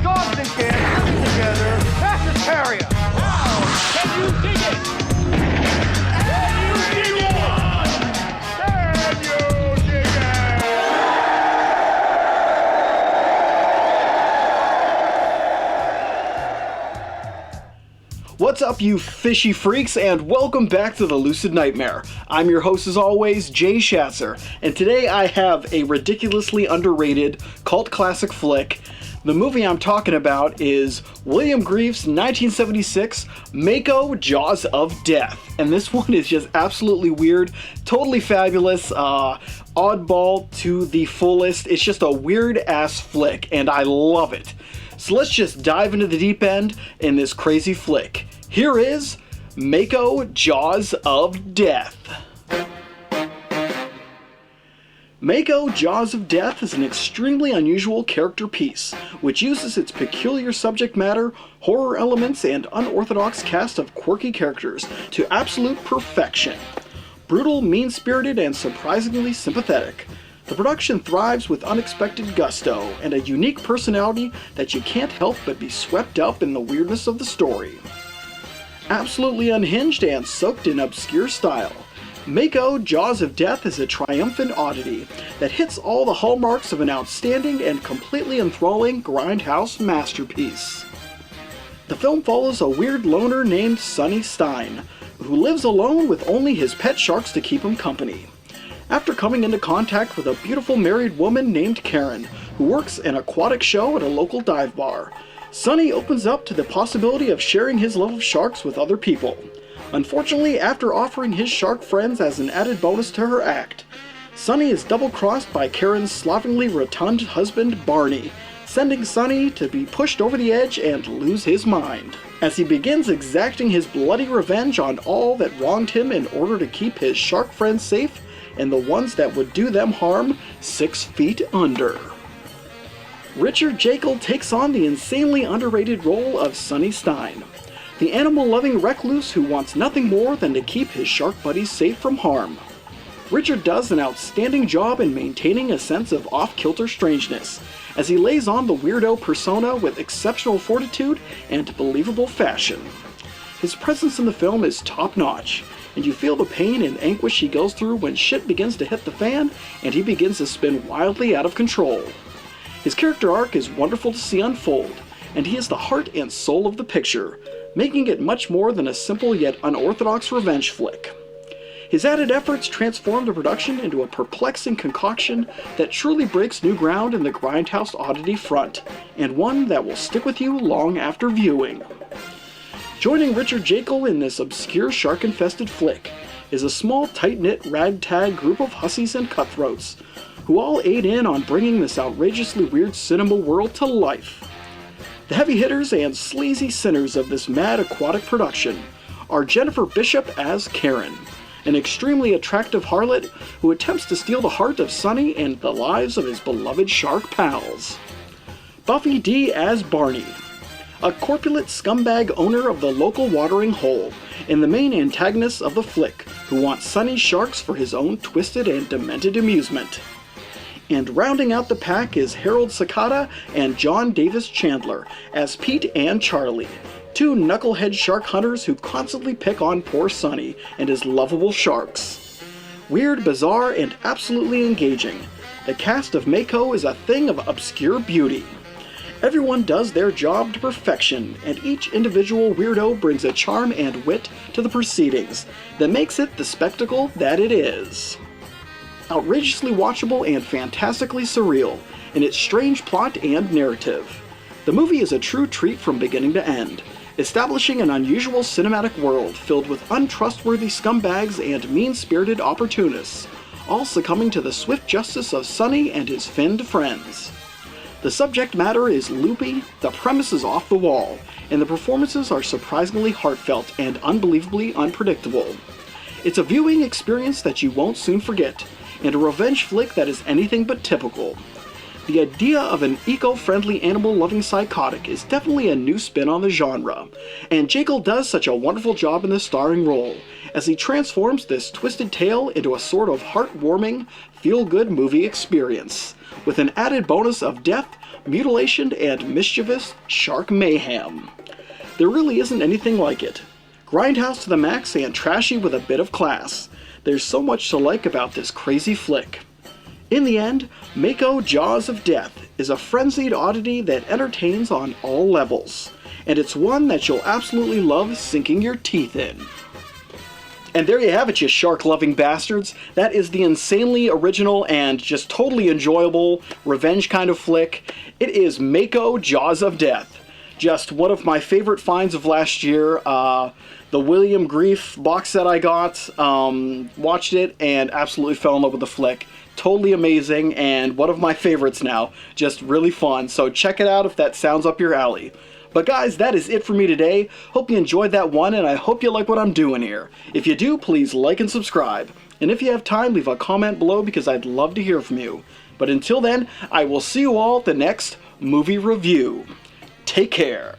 Dogs and cats living together. That's hysteria. Wow! Can you dig it? Can you dig it? Can you dig it? What's up, you fishy freaks, and welcome back to the Lucid Nightmare. I'm your host, as always, Jay Schatzer, and today I have a ridiculously underrated cult classic flick. The movie I'm talking about is William Greaves' 1976 Mako, Jaws of Death. And this one is just absolutely weird, totally fabulous, oddball to the fullest. It's just a weird-ass flick, and I love it. So let's just dive into the deep end in this crazy flick. Here is Mako, Jaws of Death. Mako, Jaws of Death is an extremely unusual character piece, which uses its peculiar subject matter, horror elements, and unorthodox cast of quirky characters to absolute perfection. Brutal, mean-spirited, and surprisingly sympathetic, the production thrives with unexpected gusto and a unique personality that you can't help but be swept up in the weirdness of the story. Absolutely unhinged and soaked in obscure style, Mako, Jaws of Death is a triumphant oddity that hits all the hallmarks of an outstanding and completely enthralling grindhouse masterpiece. The film follows a weird loner named Sonny Stein, who lives alone with only his pet sharks to keep him company. After coming into contact with a beautiful married woman named Karen, who works an aquatic show at a local dive bar, Sonny opens up to the possibility of sharing his love of sharks with other people. Unfortunately, after offering his shark friends as an added bonus to her act, Sonny is double-crossed by Karen's slovenly rotund husband, Barney, sending Sonny to be pushed over the edge and lose his mind, as he begins exacting his bloody revenge on all that wronged him in order to keep his shark friends safe and the ones that would do them harm 6 feet under. Richard Jekyll takes on the insanely underrated role of Sonny Stein, the animal-loving recluse who wants nothing more than to keep his shark buddies safe from harm. Richard does an outstanding job in maintaining a sense of off-kilter strangeness, as he lays on the weirdo persona with exceptional fortitude and believable fashion. His presence in the film is top-notch, and you feel the pain and anguish he goes through when shit begins to hit the fan and he begins to spin wildly out of control. His character arc is wonderful to see unfold, and he is the heart and soul of the picture, making it much more than a simple yet unorthodox revenge flick. His added efforts transform the production into a perplexing concoction that truly breaks new ground in the grindhouse oddity front, and one that will stick with you long after viewing. Joining Richard Jekyll in this obscure shark-infested flick is a small, tight-knit, ragtag group of hussies and cutthroats, who all aid in on bringing this outrageously weird cinema world to life. The heavy hitters and sleazy sinners of this mad aquatic production are Jennifer Bishop as Karen, an extremely attractive harlot who attempts to steal the heart of Sonny and the lives of his beloved shark pals. Buffy D as Barney, a corpulent scumbag owner of the local watering hole and the main antagonist of the flick, who wants Sonny's sharks for his own twisted and demented amusement. And rounding out the pack is Harold Sakata and John Davis Chandler as Pete and Charlie, two knucklehead shark hunters who constantly pick on poor Sonny and his lovable sharks. Weird, bizarre, and absolutely engaging, the cast of Mako is a thing of obscure beauty. Everyone does their job to perfection, and each individual weirdo brings a charm and wit to the proceedings that makes it the spectacle that it is. Outrageously watchable and fantastically surreal in its strange plot and narrative, the movie is a true treat from beginning to end, establishing an unusual cinematic world filled with untrustworthy scumbags and mean-spirited opportunists, all succumbing to the swift justice of Sonny and his finned friends. The subject matter is loopy, the premise is off the wall, and the performances are surprisingly heartfelt and unbelievably unpredictable. It's a viewing experience that you won't soon forget, and a revenge flick that is anything but typical. The idea of an eco-friendly animal-loving psychotic is definitely a new spin on the genre, and Jekyll does such a wonderful job in this starring role, as he transforms this twisted tale into a sort of heartwarming, feel-good movie experience, with an added bonus of death, mutilation, and mischievous shark mayhem. There really isn't anything like it. Grindhouse to the max and trashy with a bit of class. There's so much to like about this crazy flick. In the end, Mako Jaws of Death is a frenzied oddity that entertains on all levels, and it's one that you'll absolutely love sinking your teeth in. And there you have it, you shark-loving bastards. That is the insanely original and just totally enjoyable revenge kind of flick. It is Mako Jaws of Death. Just one of my favorite finds of last year. The William Grief box set I got, watched it, and absolutely fell in love with the flick. Totally amazing, and one of my favorites now. Just really fun, so check it out if that sounds up your alley. But guys, that is it for me today. Hope you enjoyed that one, and I hope you like what I'm doing here. If you do, please like and subscribe. And if you have time, leave a comment below because I'd love to hear from you. But until then, I will see you all at the next movie review. Take care.